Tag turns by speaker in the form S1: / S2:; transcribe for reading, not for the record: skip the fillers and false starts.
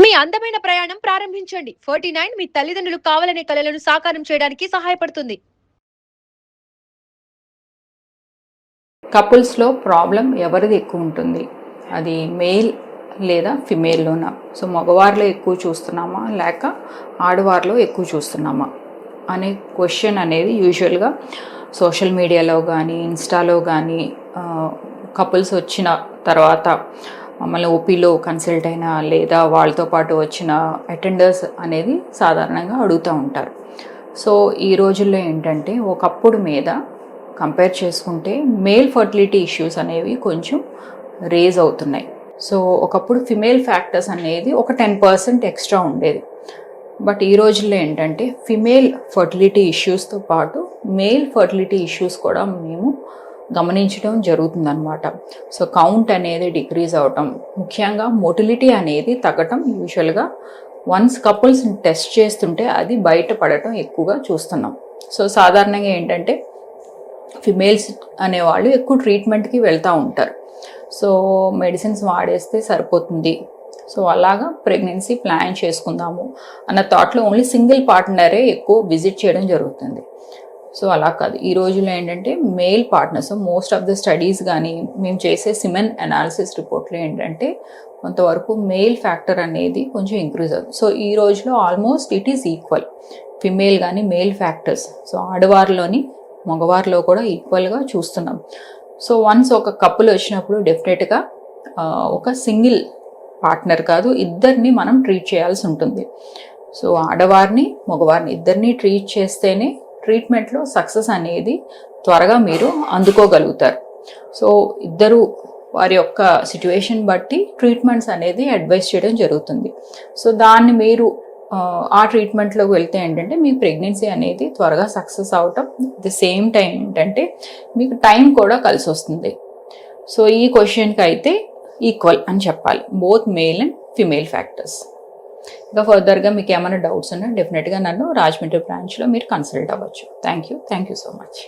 S1: మీ అందమైన ప్రయాణం ప్రారంభించండి. 49 మీ తల్లిదండ్రులు కావాలనే కలలను సాకారం చేయడానికి సహాయపడుతుంది.
S2: కపుల్స్లో ప్రాబ్లం ఎవరిది ఎక్కువ ఉంటుంది? అది మేల్ లేదా ఫిమేల్లోనా? సో మగవారిలో ఎక్కువ చూస్తున్నామా లేక ఆడవారిలో ఎక్కువ చూస్తున్నామా అనే క్వశ్చన్ అనేది యూజువల్గా సోషల్ మీడియాలో కానీ ఇన్స్టాలో కానీ కపుల్స్ వచ్చిన తర్వాత మమ్మల్ని ఓపీలో కన్సల్ట్ అయినా లేదా వాళ్ళతో పాటు వచ్చిన అటెండర్స్ అనేది సాధారణంగా అడుగుతూ ఉంటారు. సో ఈ రోజుల్లో ఏంటంటే ఒకప్పుడు మీద కంపేర్ చేసుకుంటే మేల్ ఫర్టిలిటీ ఇష్యూస్ అనేవి కొంచెం రేజ్ అవుతున్నాయి. సో ఒకప్పుడు ఫిమేల్ ఫ్యాక్టర్స్ అనేది ఒక 10% ఎక్స్ట్రా ఉండేది. బట్ ఈ రోజుల్లో ఏంటంటే ఫిమేల్ ఫర్టిలిటీ ఇష్యూస్తో పాటు మేల్ ఫర్టిలిటీ ఇష్యూస్ కూడా మేము గమనించడం జరుగుతుందన్నమాట. సో కౌంట్ అనేది డిక్రీజ్ అవటం, ముఖ్యంగా మొటిలిటీ అనేది తగ్గటం యూజువల్గా వన్స్ కపుల్స్ని టెస్ట్ చేస్తుంటే అది బయటపడటం ఎక్కువగా చూస్తున్నాం. సో సాధారణంగా ఏంటంటే ఫిమేల్స్ అనేవాళ్ళు ఎక్కువ ట్రీట్మెంట్కి వెళ్తూ ఉంటారు. సో మెడిసిన్స్ వాడేస్తే సరిపోతుంది, సో అలాగా ప్రెగ్నెన్సీ ప్లాన్ చేసుకుందాము అన్న థాట్లో ఓన్లీ సింగిల్ పార్ట్నరే ఎక్కువ విజిట్ చేయడం జరుగుతుంది. సో అలా కాదు, ఈ రోజుల్లో ఏంటంటే male partners most of the studies కానీ మేము చేసే సిమెన్ అనాలిసిస్ రిపోర్ట్లో ఏంటంటే కొంతవరకు మేల్ ఫ్యాక్టర్ అనేది కొంచెం ఇంక్రీజ్ అవుతుంది. సో ఈ రోజులో almost it is equal, female కానీ మేల్ ఫ్యాక్టర్స్. సో ఆడవారిలోని మగవారిలో కూడా ఈక్వల్గా చూస్తున్నాం. సో వన్స్ ఒక కపుల్ వచ్చినప్పుడు డెఫినెట్గా ఒక సింగిల్ పార్ట్నర్ కాదు, ఇద్దరిని మనం ట్రీట్ చేయాల్సి ఉంటుంది. సో ఆడవారిని మగవారిని ఇద్దరిని ట్రీట్ చేస్తేనే ట్రీట్మెంట్లో సక్సెస్ అనేది త్వరగా మీరు అందుకోగలుగుతారు. సో ఇద్దరు వారి యొక్క సిచ్యువేషన్ బట్టి ట్రీట్మెంట్స్ అనేది అడ్వైస్ చేయడం జరుగుతుంది. సో దాన్ని మీరు ఆ ట్రీట్మెంట్లోకి వెళ్తే ఏంటంటే మీ ప్రెగ్నెన్సీ అనేది త్వరగా సక్సెస్ అవటం, ది సేమ్ టైం ఏంటంటే మీకు టైం కూడా కలిసి వస్తుంది. సో ఈ క్వశ్చన్కి అయితే ఈక్వల్ అని చెప్పాలి, both male and female factors. ఇంకా ఫర్దర్గా మీకు ఏమైనా డౌట్స్ ఉన్నా డెఫినెట్గా నన్ను రాజమండ్రి బ్రాంచ్లో మీరు కన్సల్ట్ అవ్వచ్చు. Thank you so much.